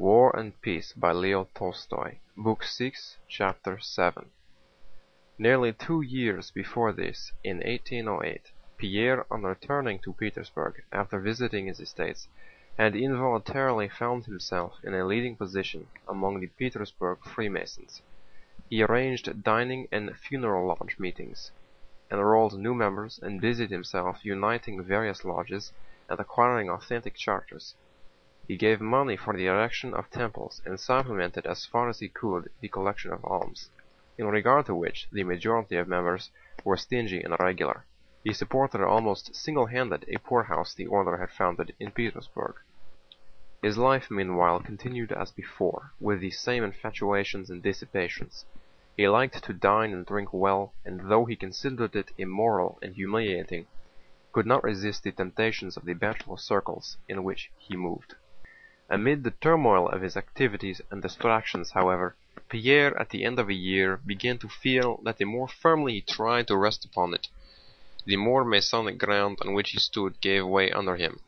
War and Peace by Leo Tolstoy, Book 6, Chapter 7. Nearly 2 years before this, in 1808, Pierre, on returning to Petersburg after visiting his estates, had involuntarily found himself in a leading position among the Petersburg Freemasons. He arranged dining and funeral lodge meetings, enrolled new members, and busied himself uniting various lodges and acquiring authentic charters. He gave money for the erection of temples and supplemented as far as he could the collection of alms, in regard to which the majority of members were stingy and irregular. He supported almost single-handed a poorhouse the order had founded in Petersburg. His life meanwhile continued as before, with the same infatuations and dissipations. He liked to dine and drink well, and though he considered it immoral and humiliating, could not resist the temptations of the bachelor circles in which he moved. Amid the turmoil of his activities and distractions, however, Pierre at the end of a year began to feel that the more firmly he tried to rest upon it, the more Masonic ground on which he stood gave way under him.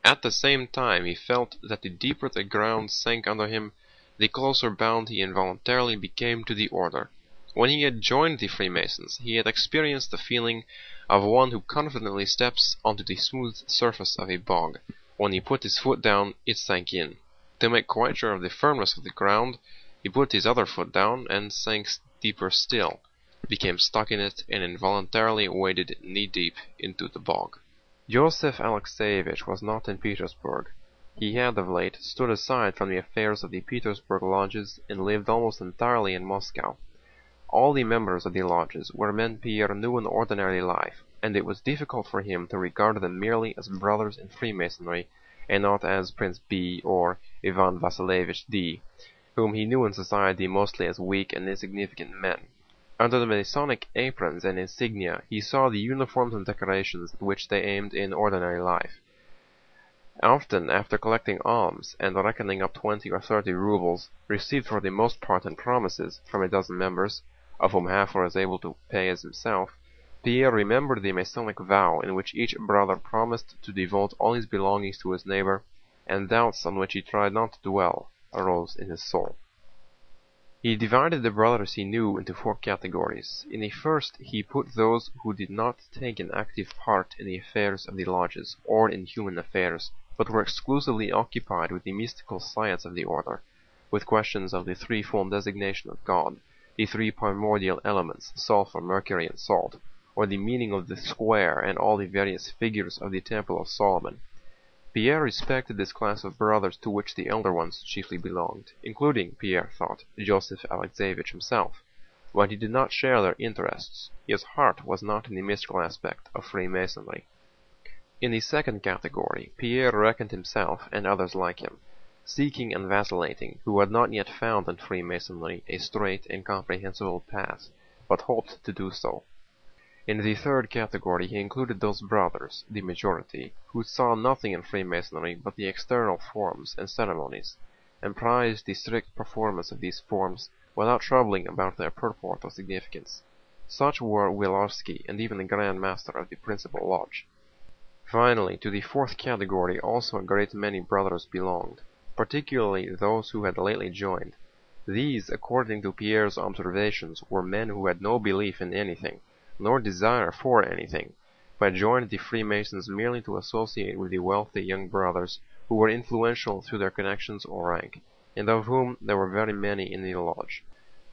At the same time he felt that the deeper the ground sank under him, the closer bound he involuntarily became to the order. When he had joined the Freemasons, he had experienced the feeling of one who confidently steps onto the smooth surface of a bog. When he put his foot down, it sank in. To make quite sure of the firmness of the ground, he put his other foot down and sank deeper still, became stuck in it, and involuntarily waded knee-deep into the bog. Joseph Alexeyevich was not in Petersburg. He had of late stood aside from the affairs of the Petersburg lodges and lived almost entirely in Moscow. All the members of the lodges were men Pierre knew in ordinary life, and it was difficult for him to regard them merely as brothers in Freemasonry, and not as Prince B. or Ivan Vasilievich D., whom he knew in society mostly as weak and insignificant men. Under the Masonic aprons and insignia he saw the uniforms and decorations at which they aimed in ordinary life. Often, after collecting alms and reckoning up 20 or 30 rubles, received for the most part in promises from a dozen members, of whom half were as able to pay as himself, Pierre remembered the Masonic vow in which each brother promised to devote all his belongings to his neighbor, and doubts on which he tried not to dwell arose in his soul. He divided the brothers he knew into 4 categories. In the first he put those who did not take an active part in the affairs of the lodges or in human affairs, but were exclusively occupied with the mystical science of the order, with questions of the threefold designation of God, the 3 primordial elements, sulfur, mercury, and salt, or the meaning of the square and all the various figures of the Temple of Solomon. Pierre respected this class of brothers to which the elder ones chiefly belonged, including, Pierre thought, Joseph Alexeyevich himself, but he did not share their interests. His heart was not in the mystical aspect of Freemasonry. In the second category, Pierre reckoned himself and others like him, seeking and vacillating, who had not yet found in Freemasonry a straight and comprehensible path, but hoped to do so. In the third category he included those brothers, the majority, who saw nothing in Freemasonry but the external forms and ceremonies, and prized the strict performance of these forms without troubling about their purport or significance. Such were Willarski and even the Grand Master of the principal lodge. Finally, to the fourth category also a great many brothers belonged, particularly those who had lately joined. These, according to Pierre's observations, were men who had no belief in anything, nor desire for anything, but joined the Freemasons merely to associate with the wealthy young brothers who were influential through their connections or rank, and of whom there were very many in the lodge.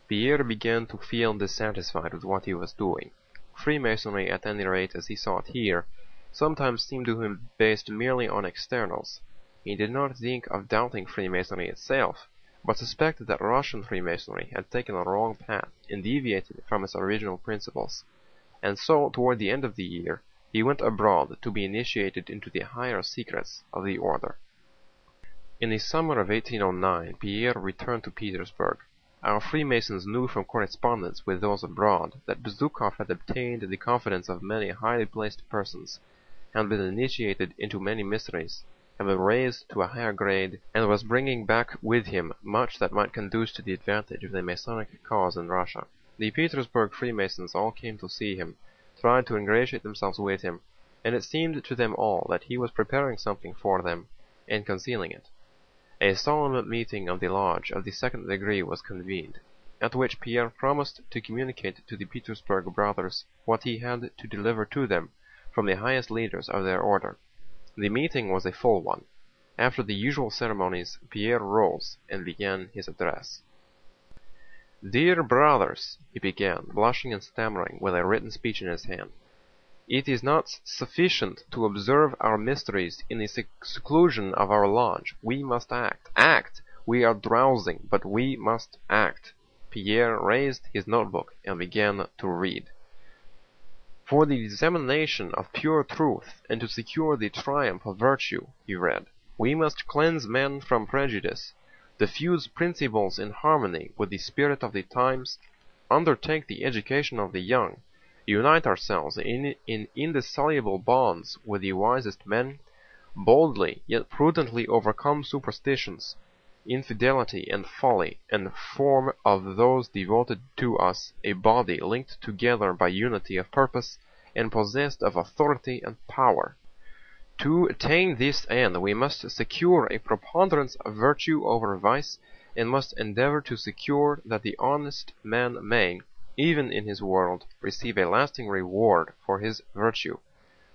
Pierre began to feel dissatisfied with what he was doing. Freemasonry, at any rate as he saw it here, sometimes seemed to him based merely on externals. He did not think of doubting Freemasonry itself, but suspected that Russian Freemasonry had taken a wrong path and deviated from its original principles. And so, toward the end of the year, he went abroad to be initiated into the higher secrets of the order. In the summer of 1809, Pierre returned to Petersburg. Our Freemasons knew from correspondence with those abroad that Bezúkhov had obtained the confidence of many highly placed persons, had been initiated into many mysteries, had been raised to a higher grade, and was bringing back with him much that might conduce to the advantage of the Masonic cause in Russia. The Petersburg Freemasons all came to see him, tried to ingratiate themselves with him, and it seemed to them all that he was preparing something for them and concealing it. A solemn meeting of the Lodge of the Second Degree was convened, at which Pierre promised to communicate to the Petersburg Brothers what he had to deliver to them from the highest leaders of their order. The meeting was a full one. After the usual ceremonies, Pierre rose and began his address. "Dear brothers," he began, blushing and stammering, with a written speech in his hand, "it is not sufficient to observe our mysteries in the seclusion of our lodge. We must act. Act! We are drowsing, but we must act." Pierre raised his notebook and began to read. "For the dissemination of pure truth and to secure the triumph of virtue," he read, "we must cleanse men from prejudice, diffuse principles in harmony with the spirit of the times, undertake the education of the young, unite ourselves in indissoluble bonds with the wisest men, boldly yet prudently overcome superstitions, infidelity and folly, and form of those devoted to us a body linked together by unity of purpose and possessed of authority and power. To attain this end we must secure a preponderance of virtue over vice, and must endeavor to secure that the honest man may, even in his world, receive a lasting reward for his virtue.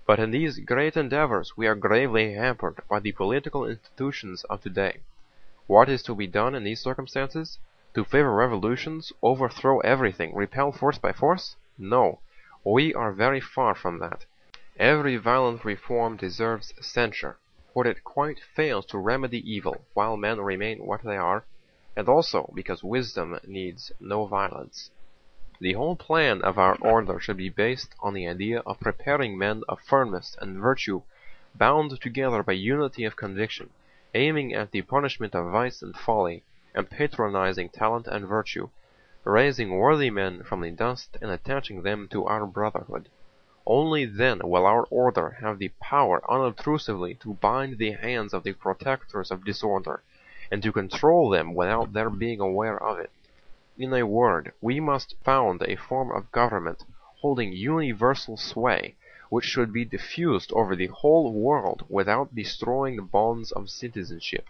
But in these great endeavors we are gravely hampered by the political institutions of today. What is to be done in these circumstances? To favor revolutions, overthrow everything, repel force by force? No, we are very far from that. Every violent reform deserves censure, for it quite fails to remedy evil while men remain what they are, and also because wisdom needs no violence. The whole plan of our order should be based on the idea of preparing men of firmness and virtue, bound together by unity of conviction, aiming at the punishment of vice and folly, and patronizing talent and virtue, raising worthy men from the dust and attaching them to our brotherhood. Only then will our order have the power unobtrusively to bind the hands of the protectors of disorder, and to control them without their being aware of it. In a word, we must found a form of government holding universal sway, which should be diffused over the whole world without destroying the bonds of citizenship,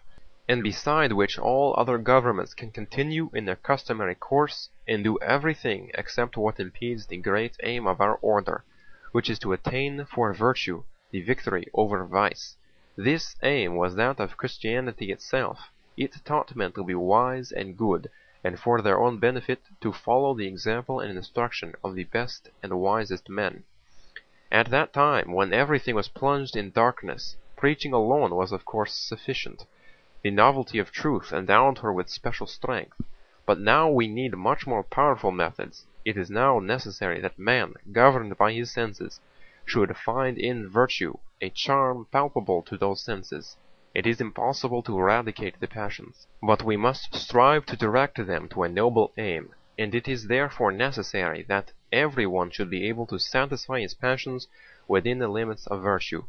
and beside which all other governments can continue in their customary course and do everything except what impedes the great aim of our order, which is to attain for virtue the victory over vice. This aim was that of Christianity itself. It taught men to be wise and good, and for their own benefit to follow the example and instruction of the best and wisest men. At that time, when everything was plunged in darkness, preaching alone was of course sufficient. The novelty of truth endowed her with special strength. But now we need much more powerful methods. It is now necessary that man, governed by his senses, should find in virtue a charm palpable to those senses. It is impossible to eradicate the passions, but we must strive to direct them to a noble aim, and it is therefore necessary that everyone should be able to satisfy his passions within the limits of virtue.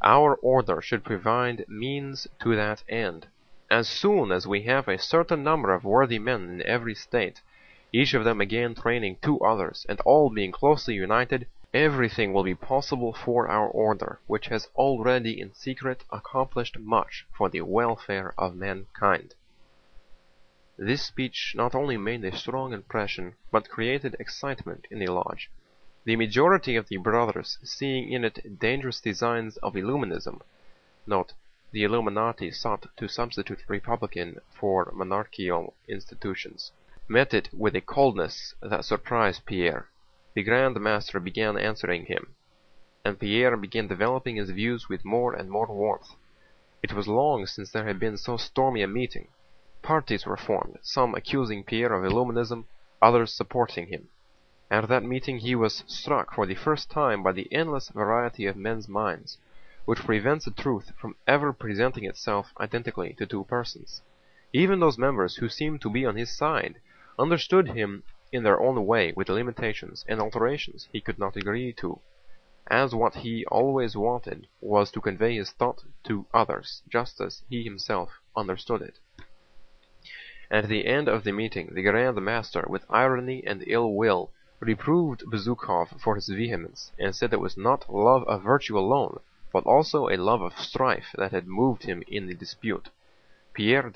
Our order should provide means to that end. As soon as we have a certain number of worthy men in every state, each of them again training two others, and all being closely united, everything will be possible for our order, which has already in secret accomplished much for the welfare of mankind. This speech not only made a strong impression, but created excitement in the lodge. The majority of the brothers, seeing in it dangerous designs of Illuminism, note, the Illuminati sought to substitute republican for monarchical institutions, met it with a coldness that surprised Pierre. The Grand Master began answering him, and Pierre began developing his views with more and more warmth. It was long since there had been so stormy a meeting. Parties were formed, some accusing Pierre of Illuminism, others supporting him. At that meeting he was struck for the first time by the endless variety of men's minds, which prevents the truth from ever presenting itself identically to two persons. Even those members who seemed to be on his side understood him in their own way, with limitations and alterations he could not agree to, as what he always wanted was to convey his thought to others, just as he himself understood it. At the end of the meeting the Grand Master, with irony and ill will, reproved Bezúkhov for his vehemence, and said it was not love of virtue alone, but also a love of strife that had moved him in the dispute. Pierre